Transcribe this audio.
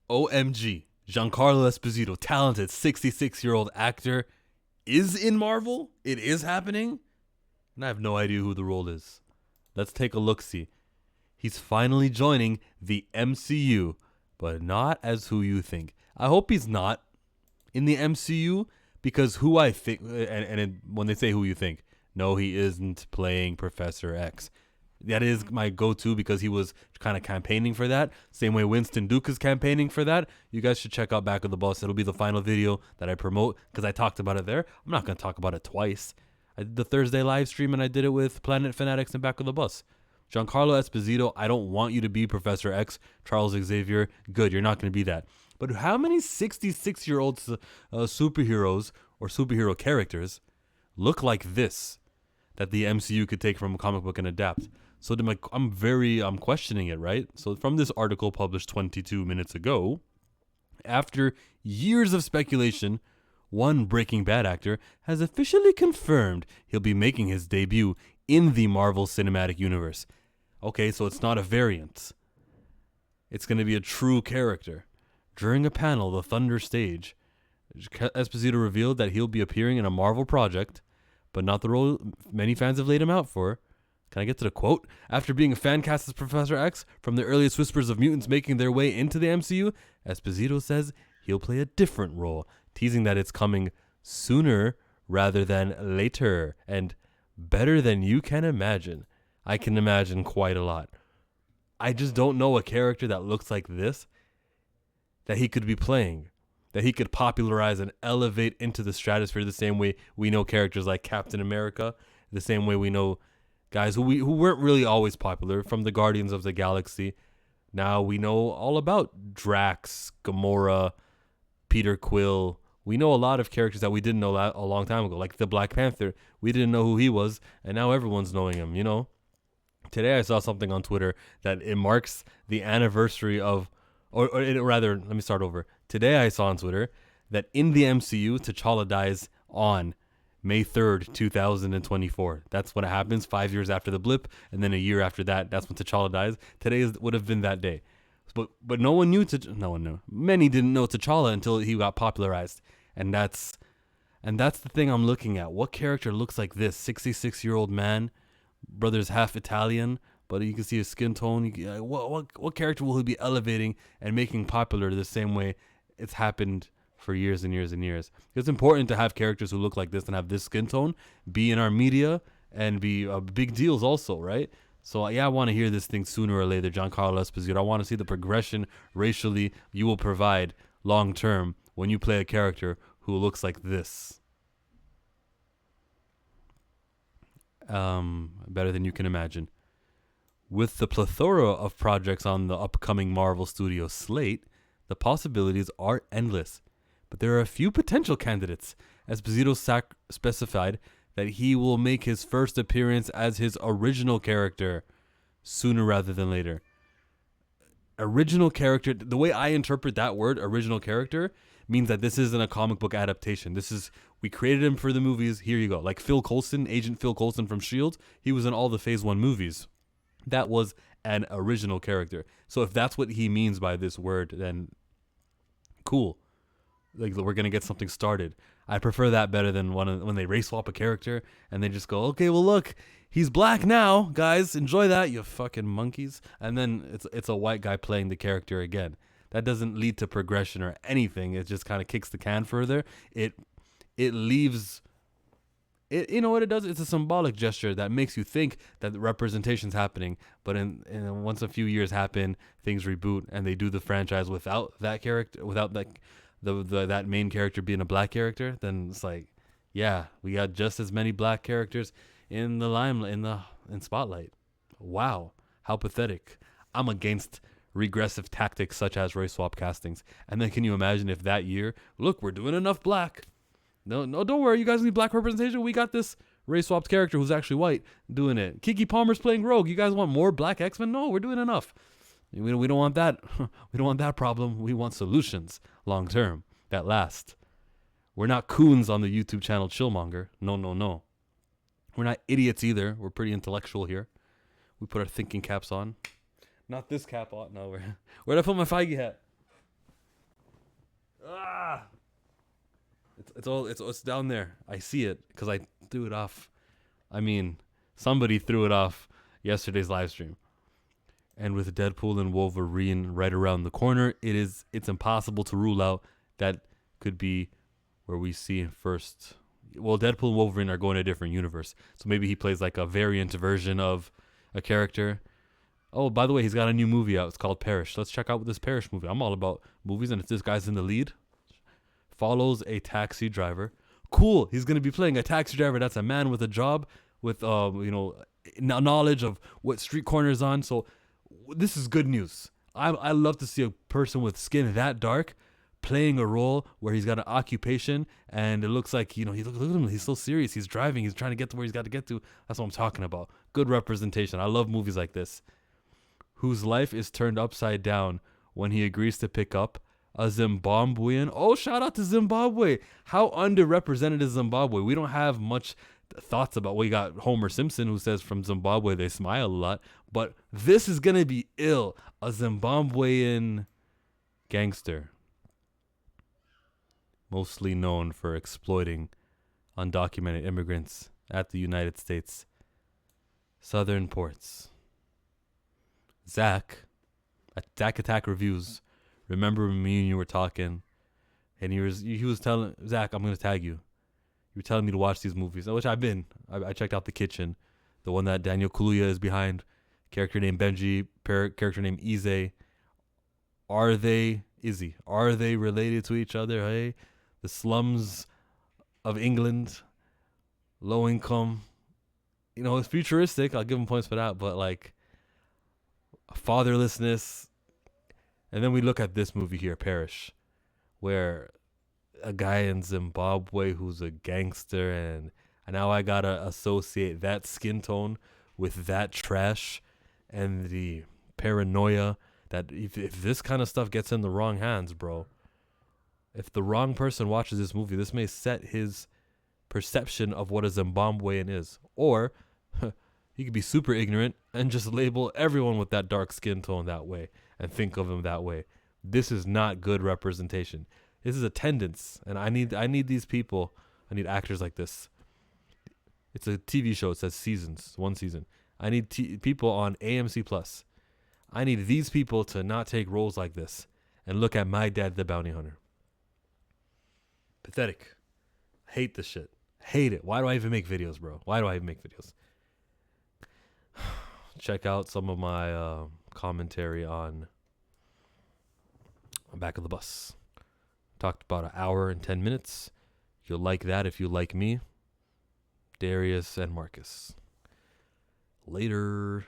OMG. Giancarlo Esposito, talented 66-year-old actor, is in Marvel. It is happening. And I have no idea who the role is. Let's take a look-see. He's finally joining the MCU, but not as who you think. I hope he's not in the MCU, because who I think, when they say who you think, no, he isn't playing Professor X. That is my go-to because he was kind of campaigning for that. Same way Winston Duke is campaigning for that. You guys should check out Back of the Bus. It'll be the final video that I promote because I talked about it there. I'm not going to talk about it twice. I did the Thursday live stream and I did it with Planet Fanatics and Back of the Bus. Giancarlo Esposito, I don't want you to be Professor X. Charles Xavier, good, you're not going to be that. But how many 66-year-old superheroes or superhero characters look like this that the MCU could take from a comic book and adapt? So I'm questioning it, right? So from this article published 22 minutes ago, after years of speculation, one Breaking Bad actor has officially confirmed he'll be making his debut in the Marvel Cinematic Universe. Okay, so it's not a variant. It's going to be a true character. During a panel, the Thunder stage, Esposito revealed that he'll be appearing in a Marvel project, but not the role many fans have laid him out for. Can I get to the quote? After being a fan cast as Professor X from the earliest whispers of mutants making their way into the MCU, Esposito says he'll play a different role, teasing that it's coming sooner rather than later, and better than you can imagine. I can imagine quite a lot. I just don't know a character that looks like this that he could be playing, that he could popularize and elevate into the stratosphere the same way we know characters like Captain America, the same way we know guys who weren't really always popular from the Guardians of the Galaxy. Now we know all about Drax, Gamora, Peter Quill. We know a lot of characters that we didn't know a long time ago, like the Black Panther. We didn't know who he was, and now everyone's knowing him, you know? Today I saw something on Twitter that it marks the anniversary of, rather, let me start over. Today I saw on Twitter that in the MCU, T'Challa dies on May 3rd, 2024. That's when it happens, 5 years after the blip, and then a year after that, that's when T'Challa dies. Today would have been that day. But no one knew, no one knew. Many didn't know T'Challa until he got popularized. And that's the thing I'm looking at. What character looks like this? 66-year-old man, brother's half Italian, but you can see his skin tone. What character will he be elevating and making popular the same way it's happened for years and years and years? It's important to have characters who look like this and have this skin tone be in our media and be big deals also, right? So yeah, I want to hear this thing sooner or later, Giancarlo Esposito. I want to see the progression racially you will provide long term when you play a character who looks like this. Better than you can imagine. With the plethora of projects on the upcoming Marvel Studios slate, the possibilities are endless. But there are a few potential candidates. Esposito specified that he will make his first appearance as his original character sooner rather than later. Original character, the way I interpret that word, original character, means that this isn't a comic book adaptation. We created him for the movies, here you go. Like Phil Coulson, Agent Phil Coulson from S.H.I.E.L.D., he was in all the Phase 1 movies. That was an original character. So if that's what he means by this word, then cool. Like, we're going to get something started. I prefer that better than when they race swap a character and they just go, okay, well, look, he's black now, guys. Enjoy that, you fucking monkeys. And then it's a white guy playing the character again. That doesn't lead to progression or anything. It just kind of kicks the can further. It leaves... you know what it does? It's a symbolic gesture that makes you think that the representation's happening. But once a few years happen, things reboot and they do the franchise without that character, without that main character being a black character. Then it's like, yeah, we got just as many black characters in the limelight, in spotlight. Wow, how pathetic! I'm against regressive tactics such as race swap castings. And then can you imagine if that year, look, we're doing enough black. No, don't worry. You guys need black representation. We got this race swapped character who's actually white doing it. Kiki Palmer's playing Rogue. You guys want more black X-Men? No, we're doing enough. We don't want that. We don't want that problem. We want solutions long term that last. We're not coons on the YouTube channel Chillmonger. No. We're not idiots either. We're pretty intellectual here. We put our thinking caps on. Not this cap on. No, where'd I put my Feige hat? Ah, it's down there. I see it because I threw it off. I mean, somebody threw it off yesterday's live stream. And with Deadpool and Wolverine right around the corner, it's impossible to rule out that could be where we see him first. Well, Deadpool and Wolverine are going to a different universe, so maybe he plays like a variant version of a character. Oh, by the way, he's got a new movie out. It's called Perish. Let's check out this Perish movie. I'm all about movies, and if this guy's in the lead, follows a taxi driver. Cool. He's gonna be playing a taxi driver that's a man with a job, with knowledge of what street corner is on. So this is good news. I love to see a person with skin that dark playing a role where he's got an occupation and it looks like, look at him. He's so serious. He's driving. He's trying to get to where he's got to get to. That's what I'm talking about. Good representation. I love movies like this. Whose life is turned upside down when he agrees to pick up a Zimbabwean. Oh, shout out to Zimbabwe. How underrepresented is Zimbabwe? We don't have much thoughts about. We got Homer Simpson who says from Zimbabwe they smile a lot. But this is going to be ill. A Zimbabwean gangster. Mostly known for exploiting undocumented immigrants at the United States southern ports. Zach, at Zach Attack Reviews, remember me and you were talking, and he was telling Zach, I'm gonna tag you. You were telling me to watch these movies, which I've been. I checked out The Kitchen, the one that Daniel Kaluuya is behind. Character named Benji, character named Izzy. Are they related to each other? Hey, the slums of England, low income. It's futuristic. I'll give him points for that, but like fatherlessness. And then we look at this movie here, Perish, where a guy in Zimbabwe who's a gangster, and now I gotta associate that skin tone with that trash and the paranoia that if this kind of stuff gets in the wrong hands, bro, if the wrong person watches this movie, this may set his perception of what a Zimbabwean is. Or he could be super ignorant and just label everyone with that dark skin tone that way and think of him that way. This is not good representation. This is attendance, and I need these people. I need actors like this. It's a TV show. It says seasons, one season. I need people on AMC Plus. I need these people to not take roles like this and look at My Dad the Bounty Hunter. Pathetic. Hate this shit. Hate it. Why do I even make videos, bro? Why do I even make videos? Check out some of my commentary on Back of the Bus. Talked about an hour and 10 minutes. You'll like that if you like me. Darius and Marcus. Later.